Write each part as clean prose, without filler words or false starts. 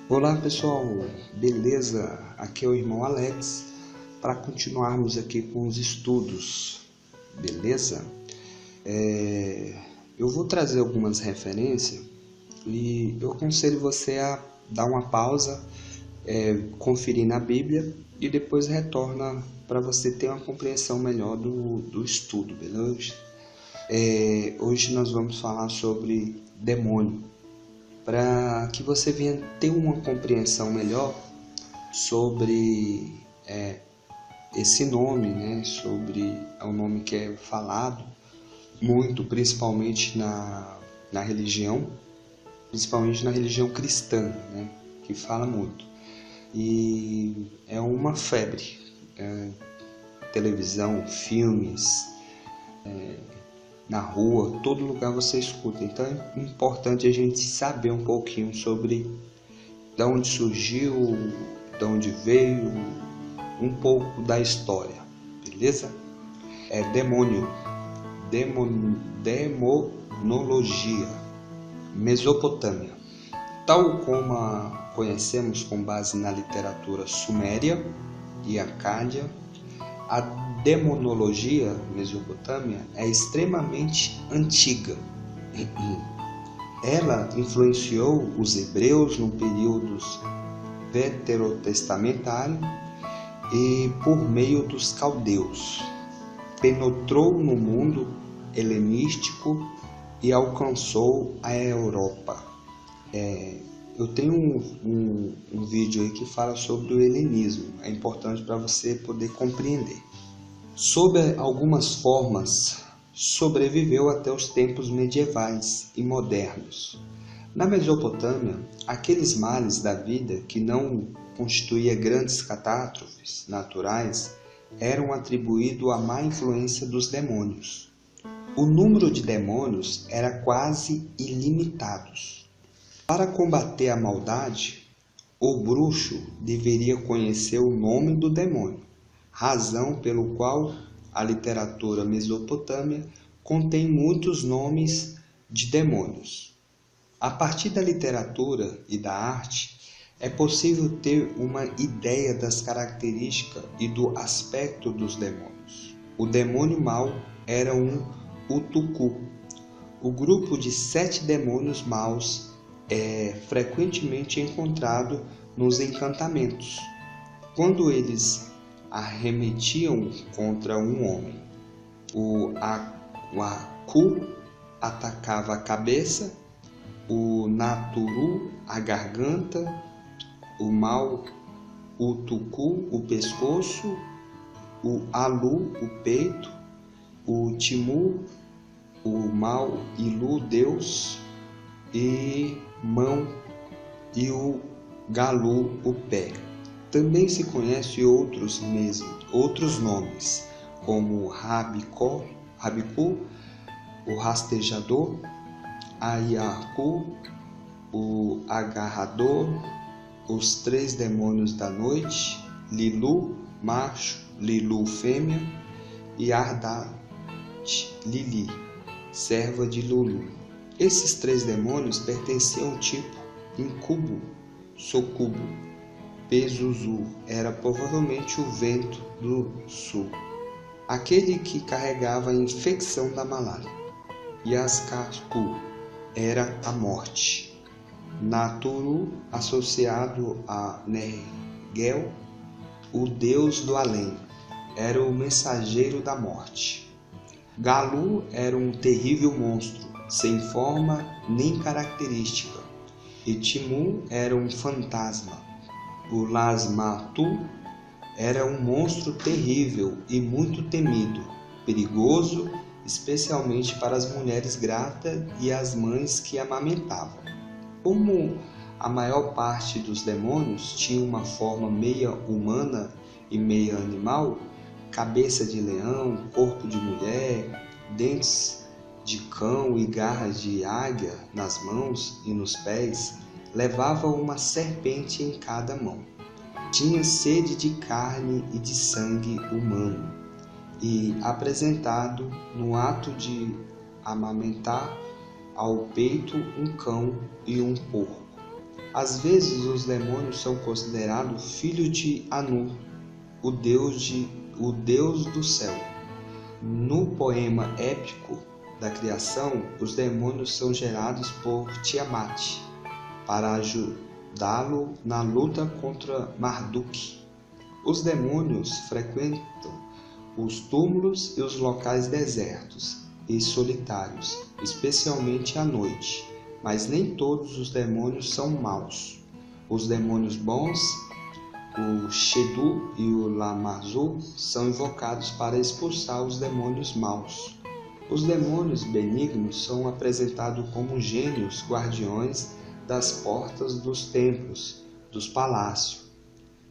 Olá pessoal, beleza? Aqui é o irmão Alex para continuarmos aqui com os estudos, beleza? Eu vou trazer algumas referências e eu aconselho você a dar uma pausa, conferir na Bíblia e depois retorna para você ter uma compreensão melhor do estudo, beleza? Hoje nós vamos falar sobre demônio, para que você venha ter uma compreensão melhor sobre esse nome, né? Sobre o nome que é falado muito, principalmente na religião, principalmente na religião cristã, né? Que fala muito. E é uma febre. Televisão, filmes, na rua, todo lugar você escuta. Então é importante a gente saber um pouquinho sobre de onde surgiu, de onde veio, um pouco da história, beleza? Demônio, demonologia, Mesopotâmia. Tal como a conhecemos com base na literatura suméria e acádia, a demonologia mesopotâmia é extremamente antiga. Ela influenciou os hebreus no período veterotestamentário e por meio dos caldeus. Penetrou no mundo helenístico e alcançou a Europa. Eu tenho um vídeo aí que fala sobre o helenismo. É importante para você poder compreender. Sob algumas formas, sobreviveu até os tempos medievais e modernos. Na Mesopotâmia, aqueles males da vida que não constituía grandes catástrofes naturais eram atribuídos à má influência dos demônios. O número de demônios era quase ilimitado. Para combater a maldade, o bruxo deveria conhecer o nome do demônio, razão pelo qual a literatura mesopotâmia contém muitos nomes de demônios. A partir da literatura e da arte, é possível ter uma ideia das características e do aspecto dos demônios. O demônio mau era um Utuku. O grupo de 7 demônios maus é frequentemente encontrado nos encantamentos, quando eles arremetiam contra um homem. O Aku atacava a cabeça, o Naturu a garganta, o mau Utuku o pescoço, o Alu o peito, o Timu o mau Ilu Deus e mão e o Galu o pé. Também se conhece outros nomes, como Rabiku, o rastejador, Ayaku, o agarrador, os 3 demônios da noite, Lilu, macho, Lilu, fêmea, e Ardat, Lili, serva de Lulu. Esses 3 demônios pertenciam ao tipo Incubo, Sucubo. Pezuzu era provavelmente o vento do sul, aquele que carregava a infecção da malária. Yaskaku era a morte. Naturu, associado a Nergel, o deus do além, era o mensageiro da morte. Galu era um terrível monstro, sem forma nem característica, e Timu era um fantasma. O Lasmatu era um monstro terrível e muito temido, perigoso, especialmente para as mulheres grávidas e as mães que amamentavam. Como a maior parte dos demônios tinha uma forma meia humana e meia animal, cabeça de leão, corpo de mulher, dentes de cão e garras de águia nas mãos e nos pés, levava uma serpente em cada mão. Tinha sede de carne e de sangue humano, e apresentado no ato de amamentar ao peito um cão e um porco. Às vezes os demônios são considerados filhos de Anu, o deus do céu. No poema épico da criação, os demônios são gerados por Tiamat para ajudá-lo na luta contra Marduk. Os demônios frequentam os túmulos e os locais desertos e solitários, especialmente à noite, mas nem todos os demônios são maus. Os demônios bons, o Shedu e o Lamazul, são invocados para expulsar os demônios maus. Os demônios benignos são apresentados como gênios guardiões das portas dos templos, dos palácios.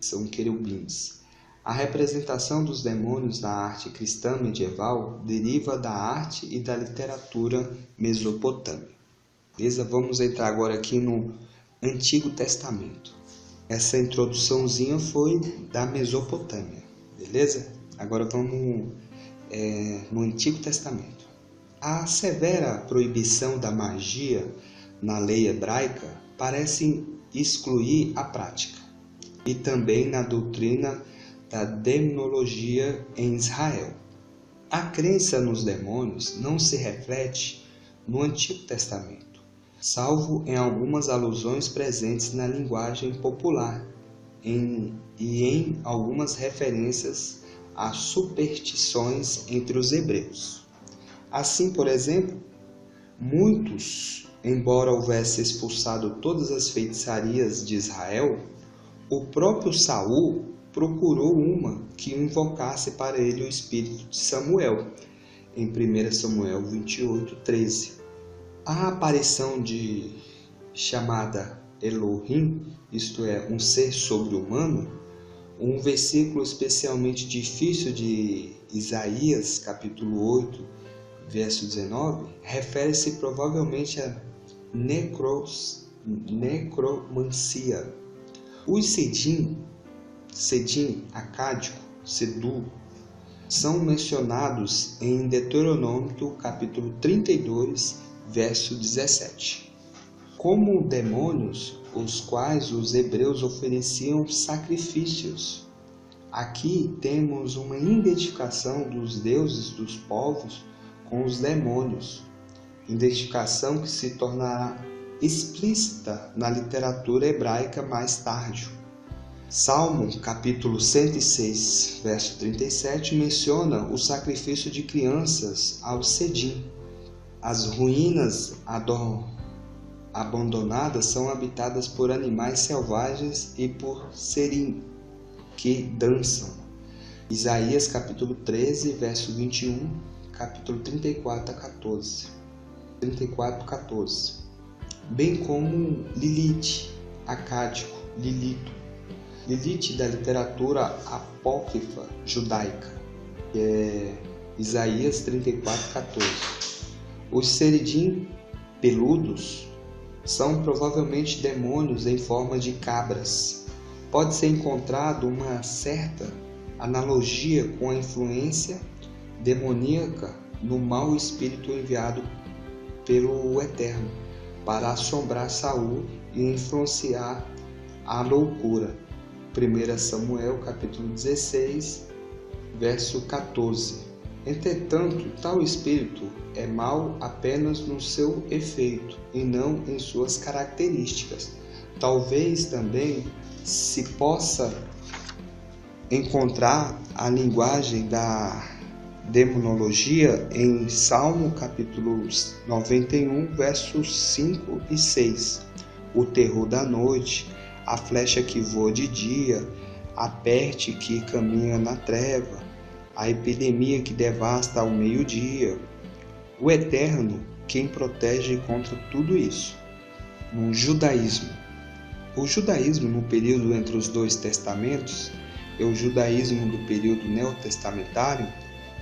São querubins. A representação dos demônios na arte cristã medieval deriva da arte e da literatura mesopotâmica. Beleza? Vamos entrar agora aqui no Antigo Testamento. Essa introduçãozinha foi da Mesopotâmia, beleza? Agora vamos no Antigo Testamento. A severa proibição da magia na lei hebraica parece excluir a prática, e também na doutrina da demonologia em Israel. A crença nos demônios não se reflete no Antigo Testamento, salvo em algumas alusões presentes na linguagem popular e em algumas referências a superstições entre os hebreus. Assim, por exemplo, muitos, embora houvesse expulsado todas as feitiçarias de Israel, o próprio Saul procurou uma que invocasse para ele o espírito de Samuel, em 1 Samuel 28:13. A aparição chamada Elohim, isto é, um ser sobre-humano, um versículo especialmente difícil de Isaías, capítulo 8, verso 19, refere-se provavelmente a necromancia. Os Sedim acádico, Sedu, são mencionados em Deuteronômio capítulo 32, verso 17, como demônios, os quais os hebreus ofereciam sacrifícios. Aqui temos uma identificação dos deuses dos povos com os demônios, identificação que se tornará explícita na literatura hebraica mais tarde. Salmo capítulo 106, verso 37, menciona o sacrifício de crianças ao Sedim. As ruínas abandonadas são habitadas por animais selvagens e por serim, que dançam. Isaías capítulo 13, verso 21, capítulo 34:14. Bem como Lilith, acádico, Lilito. Lilith da literatura apócrifa judaica, que é Isaías 34:14. Os seridim peludos são provavelmente demônios em forma de cabras. Pode ser encontrado uma certa analogia com a influência demoníaca no mau espírito enviado pelo Eterno para assombrar Saul e influenciar a loucura. 1 Samuel capítulo 16, verso 14. Entretanto, tal espírito é mau apenas no seu efeito e não em suas características. Talvez também se possa encontrar a linguagem da demonologia em Salmo capítulo 91, versos 5 e 6. O terror da noite, a flecha que voa de dia, a peste que caminha na treva, a epidemia que devasta ao meio-dia. O Eterno, quem protege contra tudo isso. No judaísmo. O judaísmo no período entre os dois testamentos e o judaísmo do período neotestamentário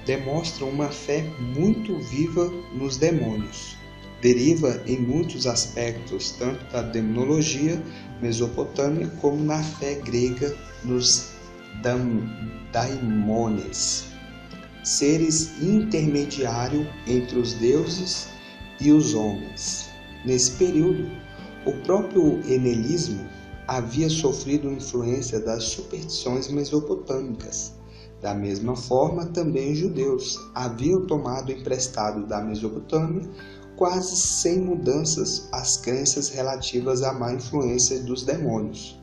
demonstra uma fé muito viva nos demônios. Deriva em muitos aspectos tanto da demonologia mesopotâmica como na fé grega nos daimones, seres intermediários entre os deuses e os homens. Nesse período, O próprio helenismo havia sofrido influência das superstições mesopotâmicas. Da mesma forma, também os judeus haviam tomado emprestado da Mesopotâmia, quase sem mudanças, as crenças relativas à má influência dos demônios,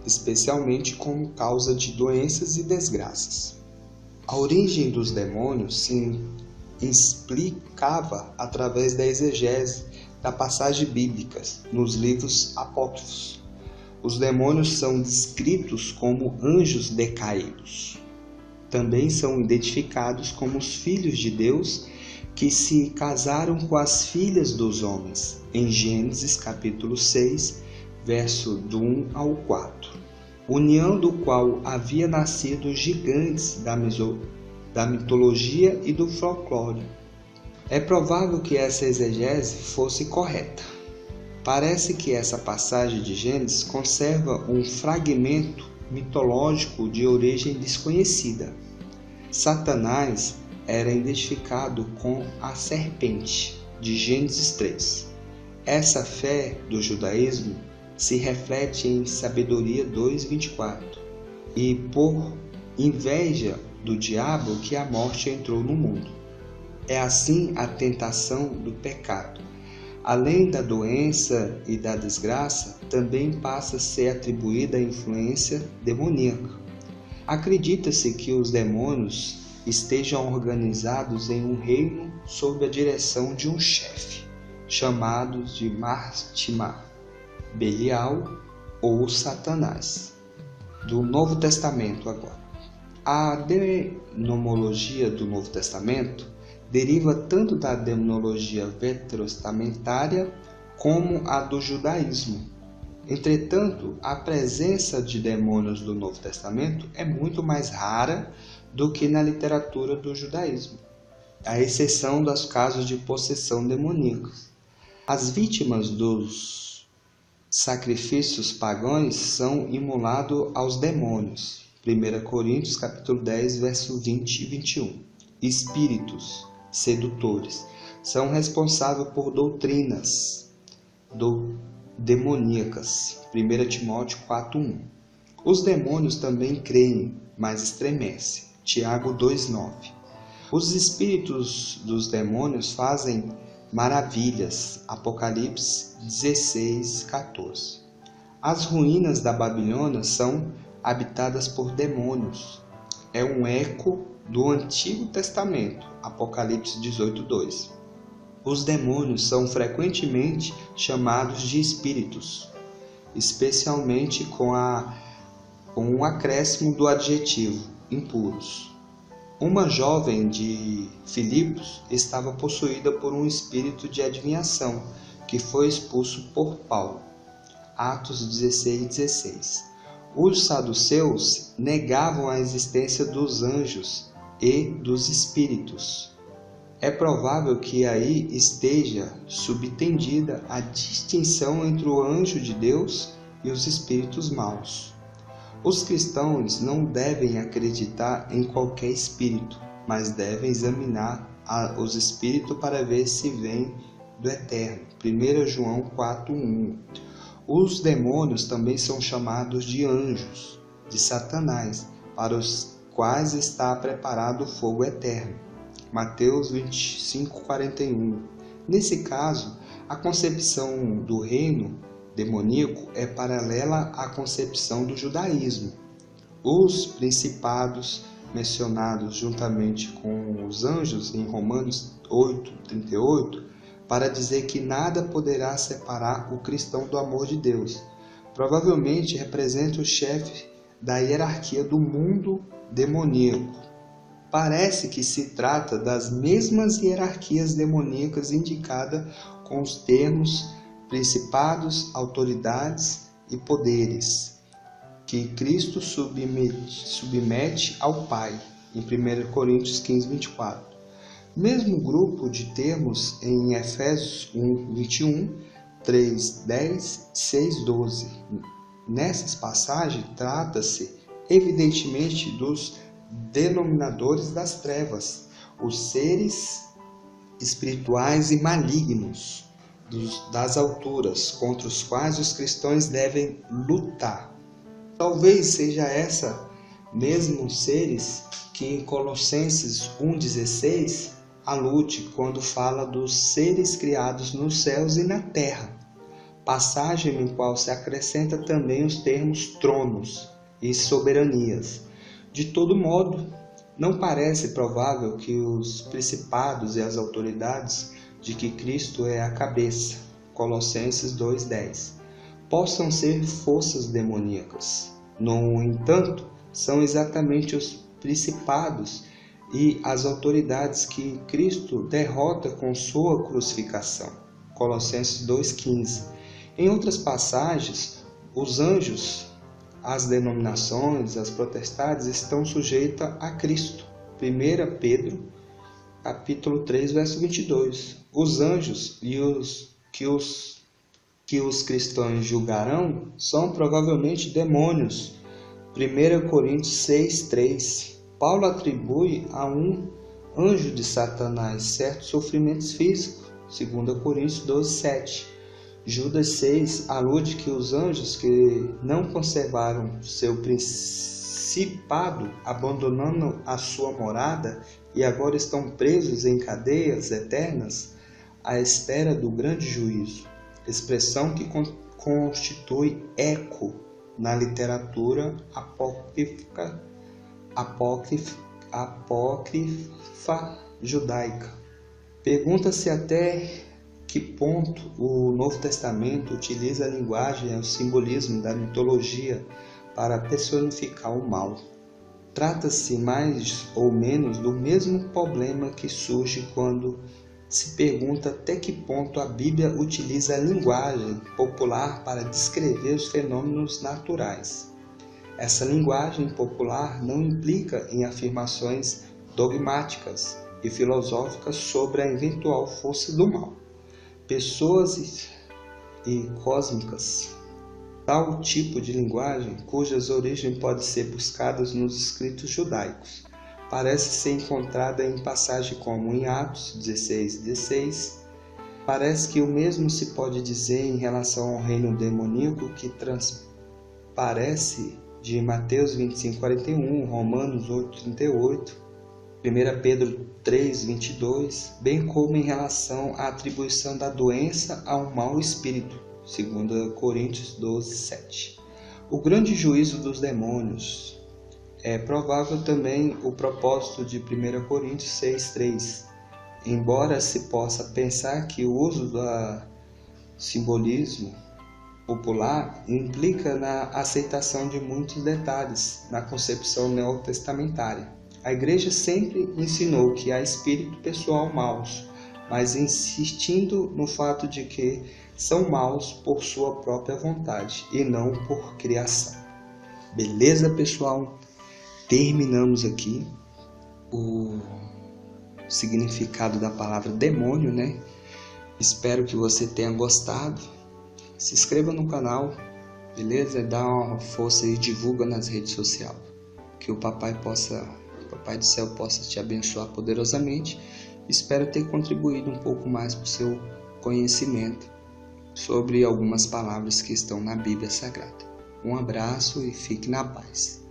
especialmente como causa de doenças e desgraças. A origem dos demônios se explicava através da exegese da passagem bíblicas nos livros apócrifos. Os demônios são descritos como anjos decaídos. Também são identificados como os filhos de Deus que se casaram com as filhas dos homens, em Gênesis capítulo 6, verso do 1 ao 4, união do qual havia nascido gigantes da mitologia e do folclore. É provável que essa exegese fosse correta. Parece que essa passagem de Gênesis conserva um fragmento mitológico de origem desconhecida. Satanás era identificado com a serpente, de Gênesis 3. Essa fé do judaísmo se reflete em Sabedoria 2:24, e por inveja do diabo que a morte entrou no mundo. É assim a tentação do pecado. Além da doença e da desgraça, também passa a ser atribuída a influência demoníaca. Acredita-se que os demônios estejam organizados em um reino sob a direção de um chefe, chamado de Martimá, Belial ou Satanás. Do Novo Testamento agora. A demonologia do Novo Testamento deriva tanto da demonologia veterotestamentária como a do judaísmo. Entretanto, a presença de demônios do Novo Testamento é muito mais rara do que na literatura do judaísmo, à exceção dos casos de possessão demoníaca. As vítimas dos sacrifícios pagãos são imoladas aos demônios. 1 Coríntios capítulo 10, verso 20 e 21. Espíritos sedutores são responsáveis por doutrinas demoníacas. 1 Timóteo 4:1. Os demônios também creem, mas estremecem. Tiago 2:9. Os espíritos dos demônios fazem maravilhas. Apocalipse 16:14. As ruínas da Babilônia são habitadas por demônios. É um eco do Antigo Testamento, Apocalipse 18:2. Os demônios são frequentemente chamados de espíritos, especialmente com um acréscimo do adjetivo impuros. Uma jovem de Filipos estava possuída por um espírito de adivinhação, que foi expulso por Paulo. Atos 16:16. Os saduceus negavam a existência dos anjos e dos espíritos. É provável que aí esteja subtendida a distinção entre o anjo de Deus e os espíritos maus. Os cristãos não devem acreditar em qualquer espírito, mas devem examinar os espíritos para ver se vêm do Eterno. 1 João 4:1. Os demônios também são chamados de anjos, de Satanás, para os quais está preparado o fogo eterno. Mateus 25:41. Nesse caso, a concepção do reino demoníaco é paralela à concepção do judaísmo. Os principados, mencionados juntamente com os anjos em Romanos 8:38, para dizer que nada poderá separar o cristão do amor de Deus, provavelmente representa o chefe da hierarquia do mundo demoníaco. Parece que se trata das mesmas hierarquias demoníacas indicadas com os termos principados, autoridades e poderes, que Cristo submete ao Pai, em 1 Coríntios 15:24. Mesmo grupo de termos em Efésios 1:21, 3:10, 6:12. Nessas passagens trata-se evidentemente dos denominadores das trevas, os seres espirituais e malignos. das alturas contra os quais os cristãos devem lutar. Talvez seja essa mesmo seres que em Colossenses 1,16 alude quando fala dos seres criados nos céus e na terra, passagem em qual se acrescenta também os termos tronos e soberanias. De todo modo, não parece provável que os principados e as autoridades de que Cristo é a cabeça, Colossenses 2,10, possam ser forças demoníacas. No entanto, são exatamente os principados e as autoridades que Cristo derrota com sua crucificação, Colossenses 2,15. Em outras passagens, os anjos, as denominações, as potestades estão sujeitas a Cristo. 1 Pedro, capítulo 3, verso 22. Os anjos e que os cristãos julgarão são provavelmente demônios. 1 Coríntios 6, 3. Paulo atribui a um anjo de Satanás certos sofrimentos físicos. 2 Coríntios 12, 7. Judas 6 alude que os anjos que não conservaram seu principado, abandonando a sua morada e agora estão presos em cadeias eternas à espera do grande juízo, expressão que constitui eco na literatura apócrifa judaica. Pergunta-se até que ponto o Novo Testamento utiliza a linguagem e o simbolismo da mitologia para personificar o mal. Trata-se mais ou menos do mesmo problema que surge quando se pergunta até que ponto a Bíblia utiliza a linguagem popular para descrever os fenômenos naturais. Essa linguagem popular não implica em afirmações dogmáticas e filosóficas sobre a eventual força do mal, pessoas e cósmicas. Tal tipo de linguagem, cujas origens podem ser buscadas nos escritos judaicos, parece ser encontrada em passagens como em Atos 16:16. Parece que o mesmo se pode dizer em relação ao reino demoníaco que transparece de Mateus 25:41, Romanos 8:38, 1 Pedro 3:22, bem como em relação à atribuição da doença a um mau espírito, 2 Coríntios 12:7. O grande juízo dos demônios. É provável também o propósito de 1 Coríntios 6:3, embora se possa pensar que o uso do simbolismo popular implica na aceitação de muitos detalhes na concepção neotestamentária. A Igreja sempre ensinou que há espírito pessoal maus, mas insistindo no fato de que são maus por sua própria vontade e não por criação. Beleza, pessoal? Terminamos aqui o significado da palavra demônio, né? Espero que você tenha gostado. Se inscreva no canal, beleza? Dá uma força e divulga nas redes sociais. Que o Papai do Céu possa te abençoar poderosamente. Espero ter contribuído um pouco mais para o seu conhecimento sobre algumas palavras que estão na Bíblia Sagrada. Um abraço e fique na paz.